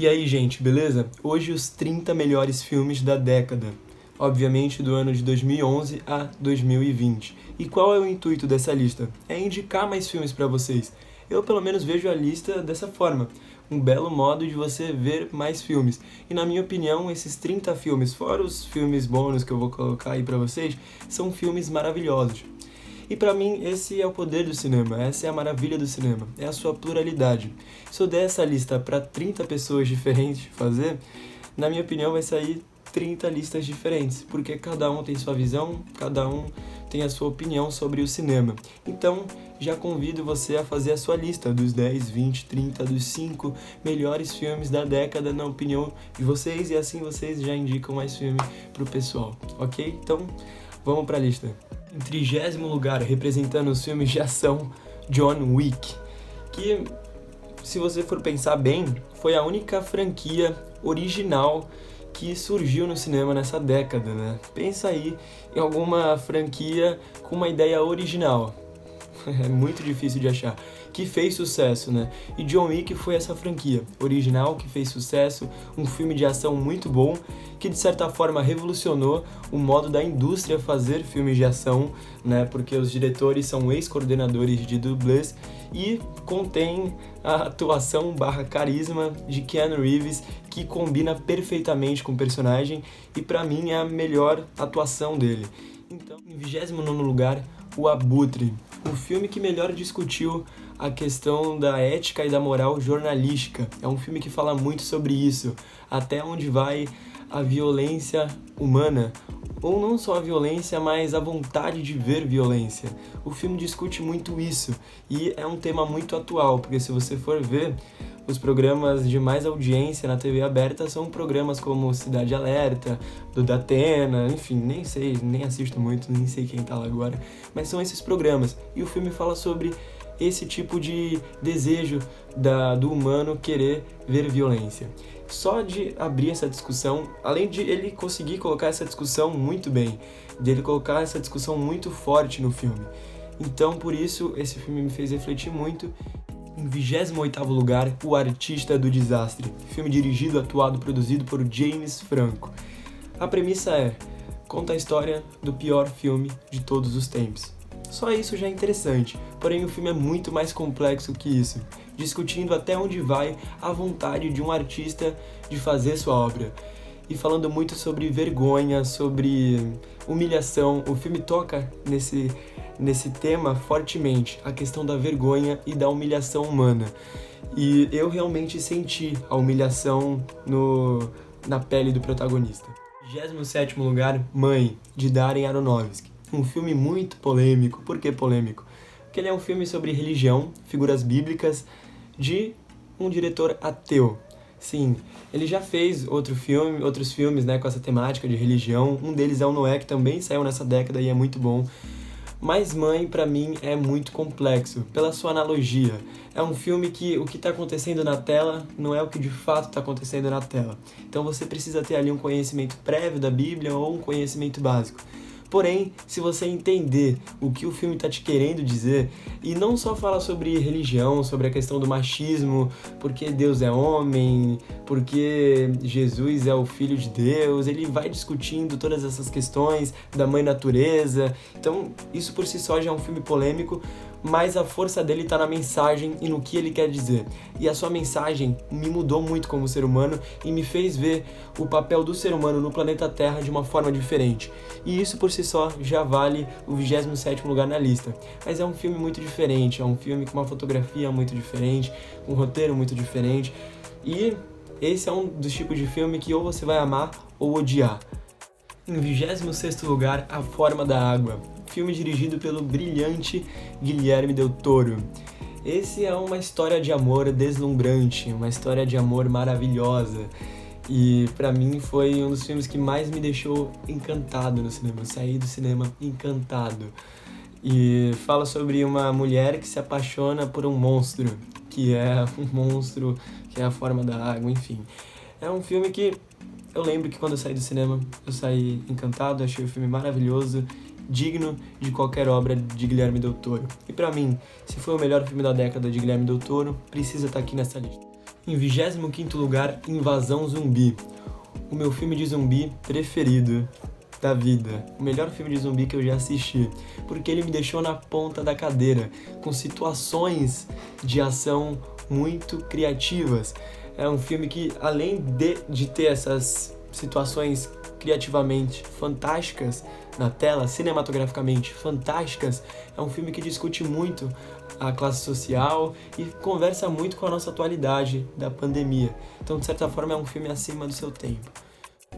E aí, gente, beleza? Hoje os 30 melhores filmes da década, obviamente do ano de 2011 a 2020. E qual é o intuito dessa lista? É indicar mais filmes pra vocês. Eu pelo menos vejo a lista dessa forma, um belo modo de você ver mais filmes. E na minha opinião, esses 30 filmes, fora os filmes bônus que eu vou colocar aí pra vocês, são filmes maravilhosos. E pra mim, esse é o poder do cinema, essa é a maravilha do cinema, é a sua pluralidade. Se eu der essa lista pra 30 pessoas diferentes fazer, na minha opinião vai sair 30 listas diferentes, porque cada um tem sua visão, cada um tem a sua opinião sobre o cinema. Então, já convido você a fazer a sua lista dos 10, 20, 30, dos 5 melhores filmes da década na opinião de vocês, e assim vocês já indicam mais filme pro pessoal, ok? Então, vamos pra lista. Em 30º lugar, representando os filmes de ação, John Wick, que, se você for pensar bem, foi a única franquia original que surgiu no cinema nessa década, né? Pensa aí em alguma franquia com uma ideia original, é muito difícil de achar, que fez sucesso, né? E John Wick foi essa franquia original que fez sucesso, um filme de ação muito bom, que de certa forma revolucionou o modo da indústria fazer filmes de ação, né? Porque os diretores são ex-coordenadores de dublês e contém a atuação / carisma de Keanu Reeves, que combina perfeitamente com o personagem e pra mim é a melhor atuação dele. Então, em 29º lugar, O Abutre, o filme que melhor discutiu a questão da ética e da moral jornalística. É um filme que fala muito sobre isso, até onde vai a violência humana, ou não só a violência, mas a vontade de ver violência. O filme discute muito isso, e é um tema muito atual, porque se você for ver, os programas de mais audiência na TV aberta são programas como Cidade Alerta, do Datena, enfim, nem sei, nem assisto muito, nem sei quem tá lá agora, mas são esses programas. E o filme fala sobre esse tipo de desejo do humano querer ver violência. Só de abrir essa discussão, além de ele conseguir colocar essa discussão muito bem, de ele colocar essa discussão muito forte no filme. Então, por isso, esse filme me fez refletir muito. Em 28º lugar, O Artista do Desastre, filme dirigido, atuado e produzido por James Franco. A premissa conta a história do pior filme de todos os tempos. Só isso já é interessante, porém o filme é muito mais complexo que isso, discutindo até onde vai a vontade de um artista de fazer sua obra. E falando muito sobre vergonha, sobre humilhação, o filme toca nesse tema fortemente, a questão da vergonha e da humilhação humana. E eu realmente senti a humilhação na pele do protagonista. Em 27º lugar, Mãe, de Darren Aronofsky. Um filme muito polêmico. Por que polêmico? Porque ele é um filme sobre religião, figuras bíblicas, de um diretor ateu. Sim, ele já fez outros filmes, né, com essa temática de religião. Um deles é o Noé, que também saiu nessa década e é muito bom. Mas Mãe, pra mim, é muito complexo, pela sua analogia. É um filme que o que está acontecendo na tela não é o que de fato está acontecendo na tela. Então você precisa ter ali um conhecimento prévio da Bíblia ou um conhecimento básico. Porém, se você entender o que o filme está te querendo dizer, e não só fala sobre religião, sobre a questão do machismo, porque Deus é homem, porque Jesus é o Filho de Deus, ele vai discutindo todas essas questões da mãe natureza. Então, isso por si só já é um filme polêmico, mas a força dele está na mensagem e no que ele quer dizer. E a sua mensagem me mudou muito como ser humano e me fez ver o papel do ser humano no planeta Terra de uma forma diferente. E isso por si só já vale o 27º lugar na lista. Mas é um filme muito diferente, é um filme com uma fotografia muito diferente, um roteiro muito diferente. E esse é um dos tipos de filme que ou você vai amar ou odiar. Em 26º lugar, A Forma da Água, filme dirigido pelo brilhante Guilherme Del Toro. Esse é uma história de amor deslumbrante, uma história de amor maravilhosa. E pra mim foi um dos filmes que mais me deixou encantado no cinema. Eu saí do cinema encantado. E fala sobre uma mulher que se apaixona por um monstro, que é um monstro que é a forma da água, enfim. É um filme que eu lembro que quando eu saí do cinema, eu saí encantado, achei o filme maravilhoso, digno de qualquer obra de Guilherme Del Toro. E pra mim, se foi o melhor filme da década de Guilherme Del Toro, precisa estar aqui nessa lista. Em 25º lugar, Invasão Zumbi. O meu filme de zumbi preferido da vida. O melhor filme de zumbi que eu já assisti. Porque ele me deixou na ponta da cadeira, com situações de ação muito criativas. É um filme que, além de ter essas situações criativamente fantásticas na tela, cinematograficamente fantásticas, é um filme que discute muito a classe social e conversa muito com a nossa atualidade da pandemia. Então, de certa forma, é um filme acima do seu tempo.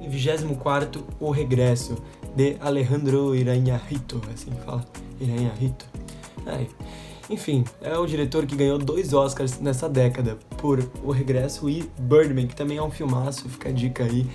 Em 24º, O Regresso, de Alejandro Iñárritu, assim que fala, Iñárritu. Enfim, é o diretor que ganhou 2 Oscars nessa década, por O Regresso e Birdman, que também é um filmaço, fica a dica aí.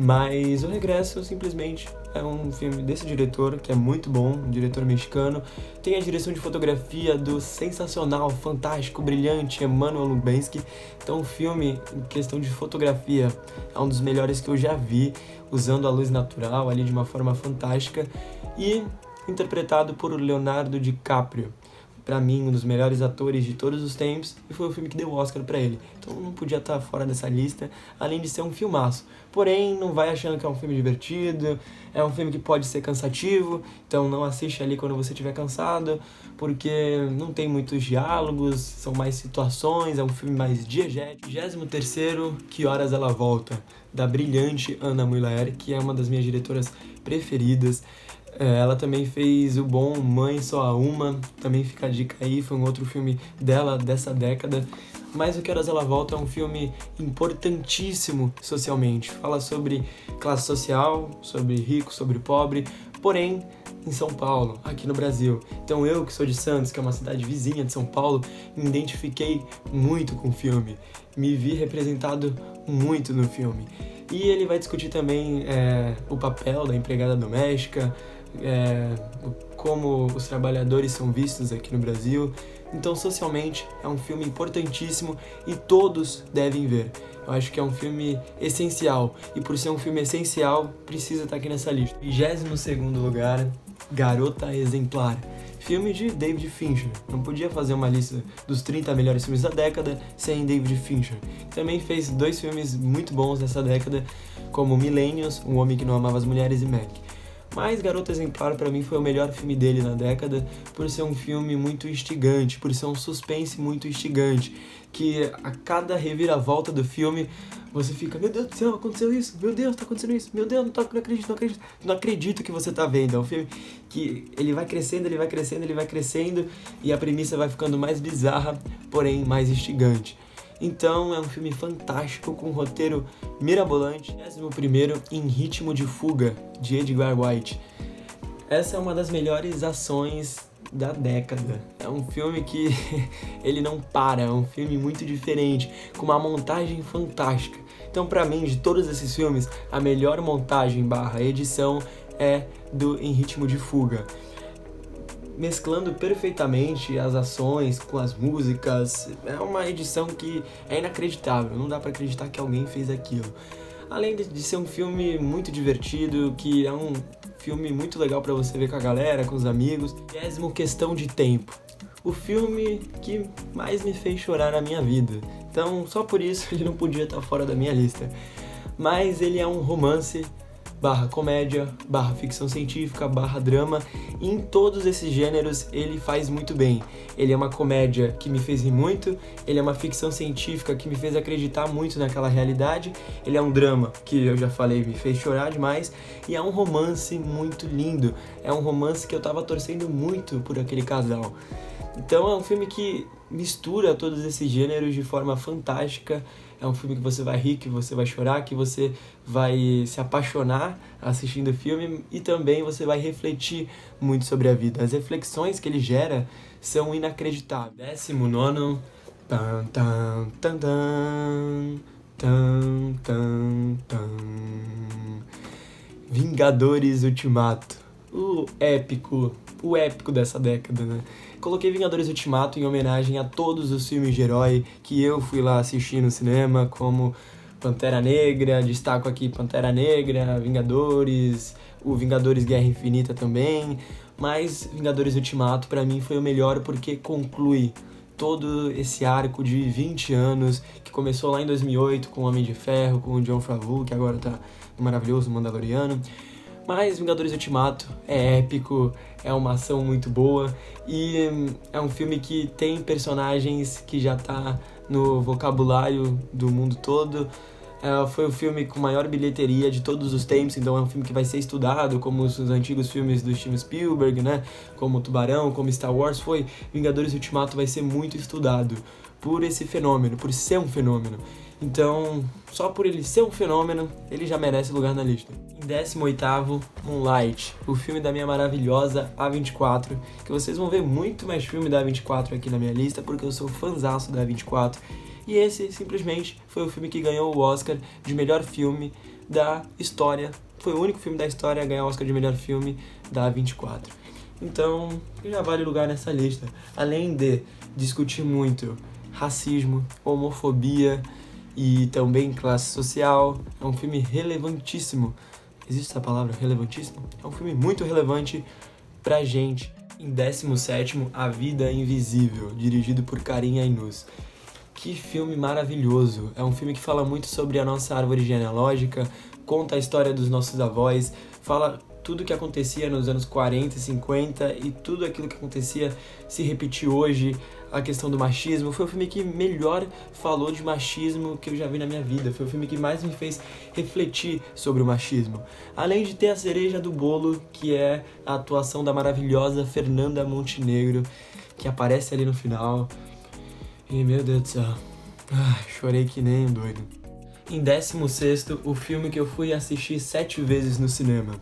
Mas O Regresso simplesmente é um filme desse diretor, que é muito bom, um diretor mexicano. Tem a direção de fotografia do sensacional, fantástico, brilhante Emmanuel Lubezki. Então o filme, em questão de fotografia, é um dos melhores que eu já vi, usando a luz natural ali de uma forma fantástica. E interpretado por Leonardo DiCaprio. Pra mim, um dos melhores atores de todos os tempos, e foi o filme que deu o Oscar pra ele. Então não podia estar fora dessa lista, além de ser um filmaço. Porém, não vai achando que é um filme divertido, é um filme que pode ser cansativo, então não assiste ali quando você estiver cansado, porque não tem muitos diálogos, são mais situações, é um filme mais diegético. 23º, Que Horas Ela Volta, da brilhante Anna Muyler, que é uma das minhas diretoras preferidas. Ela também fez o bom Mãe Só Há Uma, também fica a dica aí, foi um outro filme dela dessa década. Mas O Que Horas Ela Volta é um filme importantíssimo socialmente. Fala sobre classe social, sobre rico, sobre pobre, porém em São Paulo, aqui no Brasil. Então eu, que sou de Santos, que é uma cidade vizinha de São Paulo, me identifiquei muito com o filme. Me vi representado muito no filme. E ele vai discutir também o papel da empregada doméstica, como os trabalhadores são vistos aqui no Brasil. Então, socialmente, é um filme importantíssimo e todos devem ver. Eu acho que é um filme essencial, e por ser um filme essencial, precisa estar aqui nessa lista. 22º lugar, Garota Exemplar. Filme de David Fincher. Não podia fazer uma lista dos 30 melhores filmes da década sem David Fincher. Também fez 2 filmes muito bons nessa década, como Millennials, Um Homem que Não Amava as Mulheres, e Meg. Mas Garota Exemplar pra mim foi o melhor filme dele na década, por ser um filme muito instigante, por ser um suspense muito instigante, que a cada reviravolta do filme você fica, meu Deus do céu, aconteceu isso, meu Deus, tá acontecendo isso, meu Deus, não acredito que você tá vendo. É um filme que ele vai crescendo, e a premissa vai ficando mais bizarra, porém mais instigante. Então é um filme fantástico, com um roteiro mirabolante. 11º, Em Ritmo de Fuga, de Edgar Wright. Essa é uma das melhores ações da década. É um filme que ele não para, é um filme muito diferente, com uma montagem fantástica. Então, pra mim, de todos esses filmes, a melhor montagem / edição é do Em Ritmo de Fuga. Mesclando perfeitamente as ações com as músicas, é uma edição que é inacreditável, não dá pra acreditar que alguém fez aquilo. Além de ser um filme muito divertido, que é um filme muito legal pra você ver com a galera, com os amigos. 20º, Questão de Tempo. O filme que mais me fez chorar na minha vida. Então, só por isso ele não podia estar fora da minha lista. Mas ele é um romance / comédia, / ficção científica, / drama, e em todos esses gêneros ele faz muito bem. Ele é uma comédia que me fez rir muito, ele é uma ficção científica que me fez acreditar muito naquela realidade, ele é um drama que eu já falei, me fez chorar demais, e é um romance muito lindo, é um romance que eu tava torcendo muito por aquele casal. Então é um filme que mistura todos esses gêneros de forma fantástica. É um filme que você vai rir, que você vai chorar, que você vai se apaixonar assistindo o filme, e também você vai refletir muito sobre a vida. As reflexões que ele gera são inacreditáveis. 19º, tan, tan, tan, tan, tan, tan, tan. Vingadores Ultimato. O épico dessa década, né? Coloquei Vingadores Ultimato em homenagem a todos os filmes de herói que eu fui lá assistir no cinema, como Pantera Negra, destaco aqui Pantera Negra, Vingadores, o Vingadores Guerra Infinita também, mas Vingadores Ultimato pra mim foi o melhor porque conclui todo esse arco de 20 anos, que começou lá em 2008 com o Homem de Ferro, com o Jon Favreau, que agora tá maravilhoso, Mandaloriano. Mas Vingadores Ultimato é épico, é uma ação muito boa e é um filme que tem personagens que já tá no vocabulário do mundo todo. Foi o filme com maior bilheteria de todos os tempos, então é um filme que vai ser estudado, como os antigos filmes do Steven Spielberg, né? Como Tubarão, como Star Wars foi. Vingadores Ultimato vai ser muito estudado por esse fenômeno, por ser um fenômeno. Então, só por ele ser um fenômeno, ele já merece lugar na lista. Em 18º, Moonlight, o filme da minha maravilhosa A24, que vocês vão ver muito mais filme da A24 aqui na minha lista, porque eu sou fãzaço da A24. E esse, simplesmente, foi o filme que ganhou o Oscar de melhor filme da história. Foi o único filme da história a ganhar o Oscar de melhor filme da A24. Então, já vale lugar nessa lista. Além de discutir muito racismo, homofobia e também classe social, é um filme relevantíssimo. Existe essa palavra, relevantíssimo? É um filme muito relevante pra gente. Em 17º, A Vida Invisível, dirigido por Karim Ainuz. Que filme maravilhoso! É um filme que fala muito sobre a nossa árvore genealógica, conta a história dos nossos avós, fala tudo o que acontecia nos anos 40 e 50 e tudo aquilo que acontecia se repetir hoje, a questão do machismo. Foi o filme que melhor falou de machismo que eu já vi na minha vida, foi o filme que mais me fez refletir sobre o machismo. Além de ter a cereja do bolo, que é a atuação da maravilhosa Fernanda Montenegro, que aparece ali no final. E meu Deus do céu, chorei que nem um doido. Em 16º, o filme que eu fui assistir 7 vezes no cinema.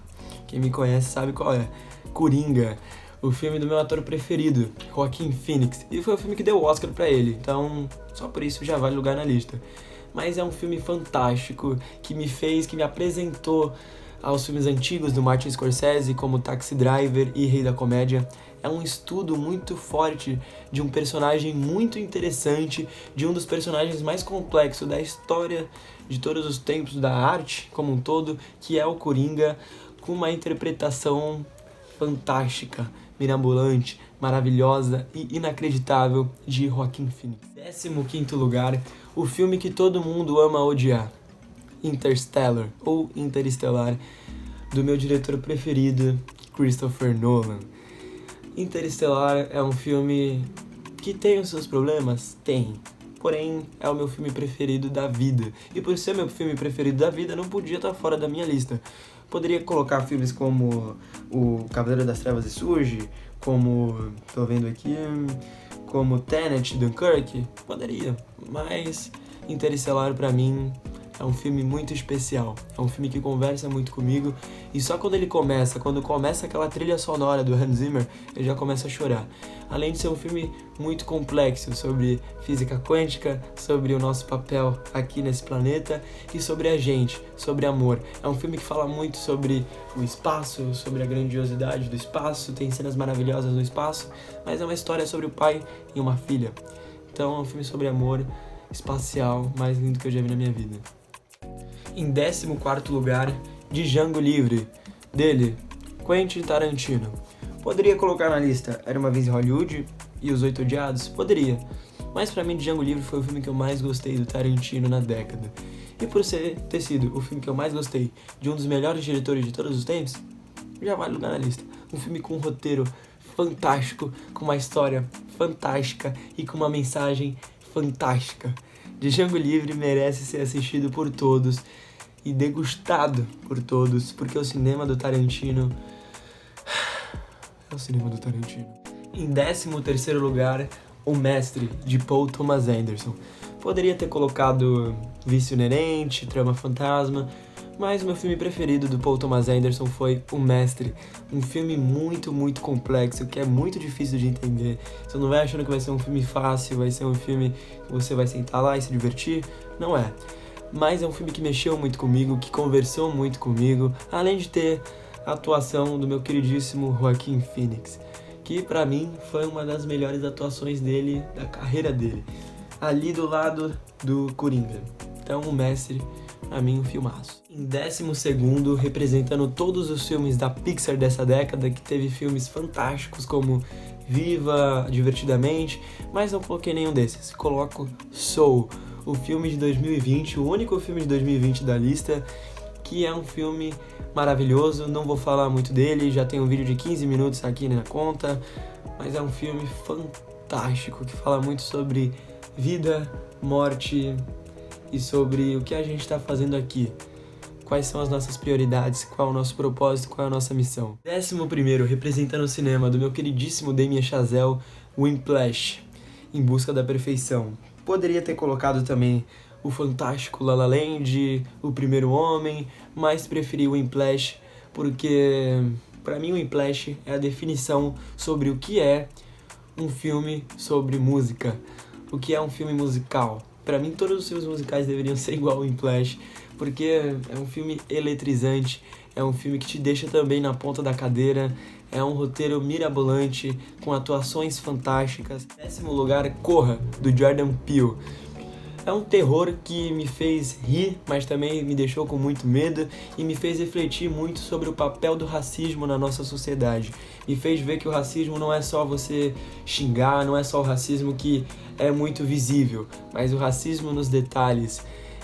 Quem me conhece sabe qual é. Coringa, o filme do meu ator preferido, Joaquin Phoenix. E foi o filme que deu o Oscar pra ele, então só por isso já vale lugar na lista. Mas é um filme fantástico, que me apresentou aos filmes antigos do Martin Scorsese, como Taxi Driver e Rei da Comédia. É um estudo muito forte de um personagem muito interessante, de um dos personagens mais complexos da história de todos os tempos da arte como um todo, que é o Coringa, com uma interpretação fantástica, mirabolante, maravilhosa e inacreditável de Joaquin Phoenix. 15º lugar, o filme que todo mundo ama odiar, Interstellar, ou Interestelar, do meu diretor preferido, Christopher Nolan. Interestelar é um filme que tem os seus problemas? Tem. Porém, é o meu filme preferido da vida. E por ser meu filme preferido da vida, não podia estar fora da minha lista. Poderia colocar filmes como O Cavaleiro das Trevas Ressurge, como, tô vendo aqui, como Tenet, Dunkirk, poderia. Mas Interestelar pra mim é um filme muito especial, é um filme que conversa muito comigo e só quando começa aquela trilha sonora do Hans Zimmer, eu já começo a chorar. Além de ser um filme muito complexo sobre física quântica, sobre o nosso papel aqui nesse planeta e sobre a gente, sobre amor. É um filme que fala muito sobre o espaço, sobre a grandiosidade do espaço, tem cenas maravilhosas no espaço, mas é uma história sobre o pai e uma filha. Então é um filme sobre amor espacial mais lindo que eu já vi na minha vida. Em 14º lugar, Django Livre, dele, Quentin Tarantino. Poderia colocar na lista Era Uma Vez em Hollywood e Os Oito Odiados? Poderia. Mas pra mim, Django Livre foi o filme que eu mais gostei do Tarantino na década. E por ter sido o filme que eu mais gostei de um dos melhores diretores de todos os tempos, já vale lugar na lista. Um filme com um roteiro fantástico, com uma história fantástica e com uma mensagem fantástica. Django Livre merece ser assistido por todos e degustado por todos, porque o cinema do Tarantino é o cinema do Tarantino. Em 13º lugar, O Mestre, de Paul Thomas Anderson. Poderia ter colocado Vício Inerente, Trama Fantasma, mas o meu filme preferido do Paul Thomas Anderson foi O Mestre, um filme muito, muito complexo, que é muito difícil de entender. Você não vai achando que vai ser um filme fácil, vai ser um filme que você vai sentar lá e se divertir, não é. Mas é um filme que mexeu muito comigo, que conversou muito comigo, além de ter a atuação do meu queridíssimo Joaquin Phoenix, que pra mim foi uma das melhores atuações dele, da carreira dele, ali do lado do Coringa. Então, O Mestre, pra mim, um filmaço. Em 12º, representando todos os filmes da Pixar dessa década, que teve filmes fantásticos como Viva Divertidamente, mas não coloquei nenhum desses. Coloco Soul, o filme de 2020, o único filme de 2020 da lista, que é um filme maravilhoso. Não vou falar muito dele, já tem um vídeo de 15 minutos aqui na conta, mas é um filme fantástico que fala muito sobre vida, morte e sobre o que a gente está fazendo aqui. Quais são as nossas prioridades, qual é o nosso propósito, qual é a nossa missão. 11º, representando o cinema, do meu queridíssimo Damien Chazelle, Whiplash, Em Busca da Perfeição. Poderia ter colocado também o fantástico La La Land, O Primeiro Homem, mas preferi o Whiplash porque, para mim, o Whiplash é a definição sobre o que é um filme sobre música, o que é um filme musical. Para mim, todos os filmes musicais deveriam ser igual ao Whiplash, porque é um filme eletrizante, é um filme que te deixa também na ponta da cadeira, é um roteiro mirabolante, com atuações fantásticas. Em 10º lugar, Corra, do Jordan Peele. É um terror que me fez rir, mas também me deixou com muito medo e me fez refletir muito sobre o papel do racismo na nossa sociedade. Me fez ver que o racismo não é só você xingar, não é só o racismo que é muito visível, mas o racismo nos detalhes.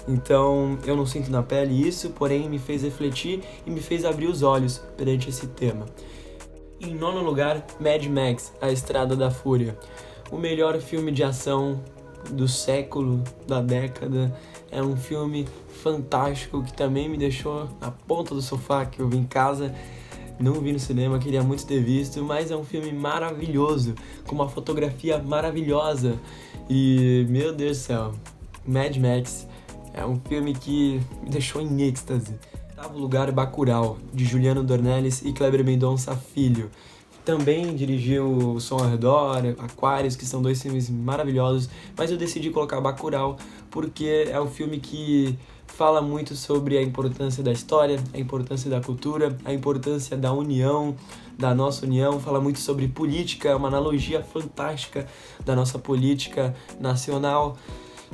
Então, eu não sinto na pele isso, porém me fez refletir e me fez abrir os olhos perante esse tema. Em 9º lugar, Mad Max, A Estrada da Fúria. O melhor filme de ação do século, da década. É um filme fantástico que também me deixou na ponta do sofá, que eu vi em casa, não vi no cinema, queria muito ter visto, mas é um filme maravilhoso, com uma fotografia maravilhosa. E, meu Deus do céu, Mad Max é um filme que me deixou em êxtase. Em 8º lugar, Bacurau, de Juliano Dornelles e Kleber Mendonça Filho. Também dirigiu O Som ao Redor, Aquários, que são 2 filmes maravilhosos, mas eu decidi colocar Bacurau porque é um filme que fala muito sobre a importância da história, a importância da cultura, a importância da união, da nossa união, fala muito sobre política, é uma analogia fantástica da nossa política nacional.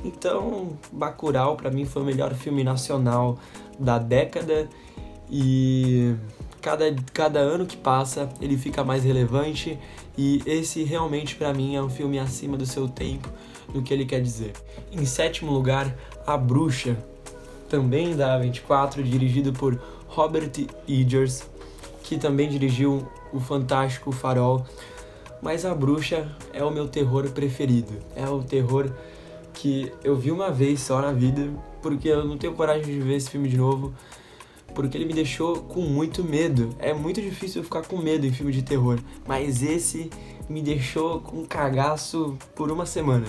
Então, Bacurau para mim foi o melhor filme nacional da década e cada ano que passa ele fica mais relevante e esse realmente para mim é um filme acima do seu tempo, do que ele quer dizer. Em 7º lugar, A Bruxa, também da A24, dirigido por Robert Eggers, que também dirigiu o fantástico Farol, mas A Bruxa é o meu terror preferido, é o terror que eu vi uma vez só na vida, porque eu não tenho coragem de ver esse filme de novo, porque ele me deixou com muito medo. É muito difícil eu ficar com medo em filme de terror, mas esse me deixou com cagaço por uma semana.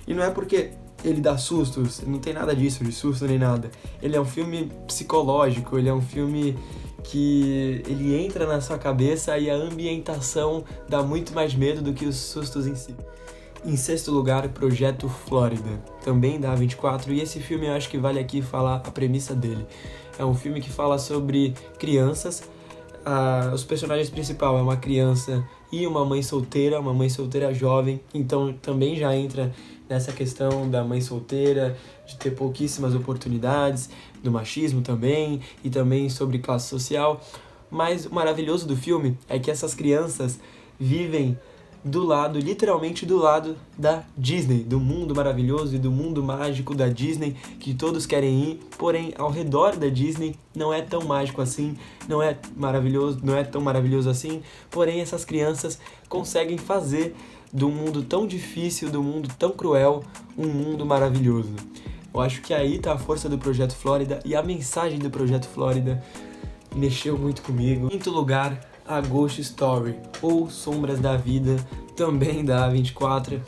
E não é porque ele dá sustos, não tem nada disso, de susto nem nada. Ele é um filme psicológico, ele é um filme que ele entra na sua cabeça e a ambientação dá muito mais medo do que os sustos em si. Em 6º lugar, Projeto Flórida, também da A24, e esse filme eu acho que vale aqui falar a premissa dele. É um filme que fala sobre crianças, os personagens principais é uma criança e uma mãe solteira jovem, então também já entra nessa questão da mãe solteira, de ter pouquíssimas oportunidades, do machismo também, e também sobre classe social. Mas o maravilhoso do filme é que essas crianças vivem literalmente do lado da Disney, do mundo maravilhoso e do mundo mágico da Disney, que todos querem ir, porém ao redor da Disney não é tão mágico assim, não é tão maravilhoso assim, porém essas crianças conseguem fazer do mundo tão difícil, do mundo tão cruel, um mundo maravilhoso. Eu acho que aí tá a força do Projeto Flórida, e a mensagem do Projeto Flórida mexeu muito comigo. Em 5º lugar, A Ghost Story, ou Sombras da Vida, também da A24.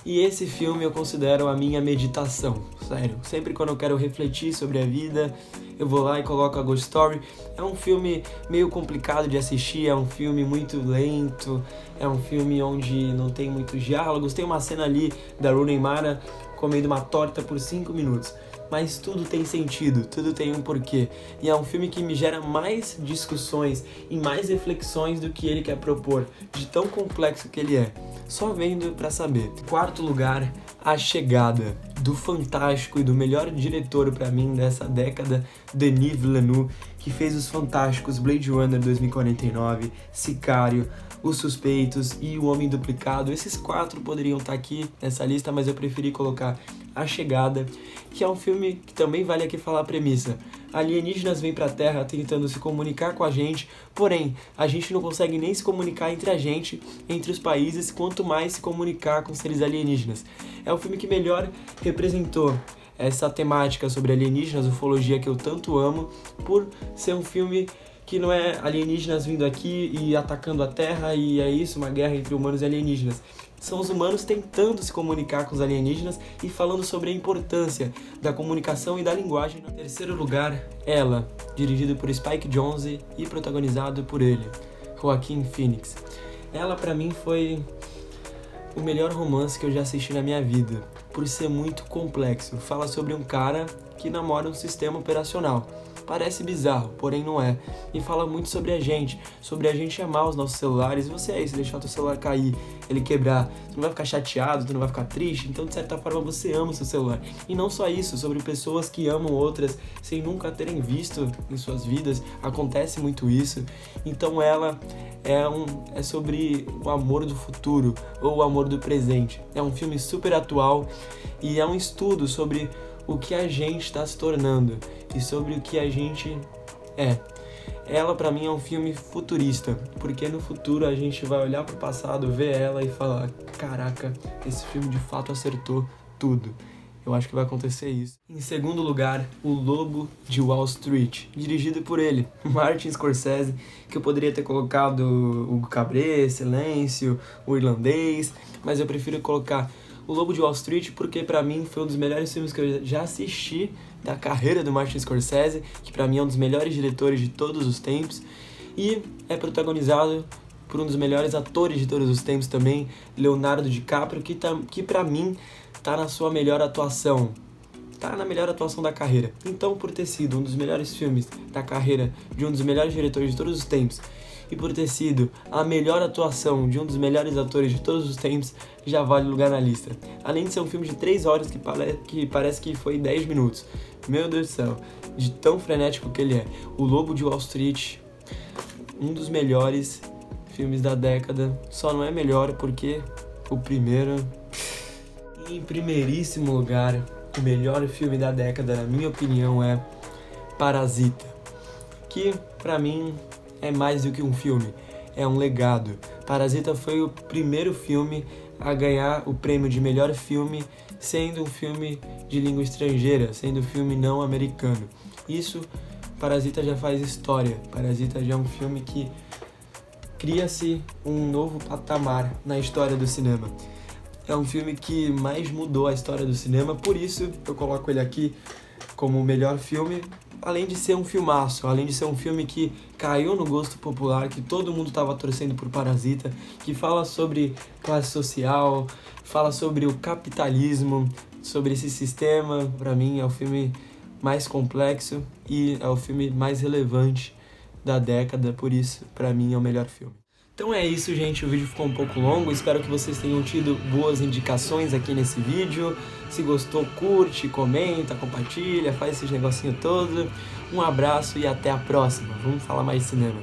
E esse filme eu considero a minha meditação, sério. Sempre quando eu quero refletir sobre a vida, eu vou lá e coloco A Ghost Story. É um filme meio complicado de assistir, é um filme muito lento, é um filme onde não tem muitos diálogos. Tem uma cena ali da Rooney Mara comendo uma torta por 5 minutos. Mas tudo tem sentido, tudo tem um porquê. E é um filme que me gera mais discussões e mais reflexões do que ele quer propor, de tão complexo que ele é. Só vendo pra saber. Em 4º lugar, A Chegada, do fantástico e do melhor diretor pra mim dessa década, Denis Villeneuve, que fez os fantásticos Blade Runner 2049, Sicário, Os Suspeitos e O Homem Duplicado. Esses 4 poderiam estar aqui nessa lista, mas eu preferi colocar A Chegada, que é um filme que também vale aqui falar a premissa. Alienígenas vêm pra Terra tentando se comunicar com a gente, porém, a gente não consegue nem se comunicar entre a gente, entre os países, quanto mais se comunicar com seres alienígenas. É o filme que melhor representou essa temática sobre alienígenas, ufologia que eu tanto amo, por ser um filme que não é alienígenas vindo aqui e atacando a Terra e é isso, uma guerra entre humanos e alienígenas. São os humanos tentando se comunicar com os alienígenas e falando sobre a importância da comunicação e da linguagem. Em terceiro lugar, Ela, dirigido por Spike Jonze e protagonizado por ele, Joaquin Phoenix. Ela, pra mim, foi o melhor romance que eu já assisti na minha vida, por ser muito complexo. Fala sobre um cara que namora um sistema operacional. Parece bizarro, porém não é. E fala muito sobre a gente amar os nossos celulares. E você se deixar o teu celular cair, ele quebrar, tu não vai ficar chateado, tu não vai ficar triste. Então, de certa forma, você ama o seu celular. E não só isso, sobre pessoas que amam outras sem nunca terem visto em suas vidas. Acontece muito isso. Então, ela é sobre o amor do futuro ou o amor do presente. É um filme super atual e é um estudo sobre o que a gente está se tornando e sobre o que a gente é. Ela, pra mim, é um filme futurista, porque no futuro a gente vai olhar pro passado, ver ela e falar: caraca, esse filme de fato acertou tudo. Eu acho que vai acontecer isso. Em segundo lugar, O Lobo de Wall Street, dirigido por ele, Martin Scorsese, que eu poderia ter colocado o Cabré, Silêncio, O Irlandês, mas eu prefiro colocar O Lobo de Wall Street porque pra mim foi um dos melhores filmes que eu já assisti da carreira do Martin Scorsese, que pra mim é um dos melhores diretores de todos os tempos, e é protagonizado por um dos melhores atores de todos os tempos também, Leonardo DiCaprio, que pra mim tá na sua melhor atuação, tá na melhor atuação da carreira. Então, por ter sido um dos melhores filmes da carreira de um dos melhores diretores de todos os tempos, e por ter sido a melhor atuação de um dos melhores atores de todos os tempos, já vale lugar na lista. Além de ser um filme de 3 horas que parece que foi 10 minutos. Meu Deus do céu, de tão frenético que ele é. O Lobo de Wall Street, um dos melhores filmes da década, só não é melhor porque o primeiro... Em primeiríssimo lugar, o melhor filme da década, na minha opinião, é Parasita, que pra mim é mais do que um filme, é um legado. Parasita foi o primeiro filme a ganhar o prêmio de melhor filme, sendo um filme de língua estrangeira, sendo um filme não americano. Isso, Parasita já faz história. Parasita já é um filme que cria-se um novo patamar na história do cinema. É um filme que mais mudou a história do cinema, por isso eu coloco ele aqui como o melhor filme, além de ser um filmaço, além de ser um filme que caiu no gosto popular, que todo mundo estava torcendo por Parasita, que fala sobre classe social, fala sobre o capitalismo, sobre esse sistema. Para mim é o filme mais complexo e é o filme mais relevante da década, por isso para mim é o melhor filme. Então é isso, gente, o vídeo ficou um pouco longo, espero que vocês tenham tido boas indicações aqui nesse vídeo. Se gostou, curte, comenta, compartilha, faz esses negocinho todo. Um abraço e até a próxima. Vamos falar mais de cinema.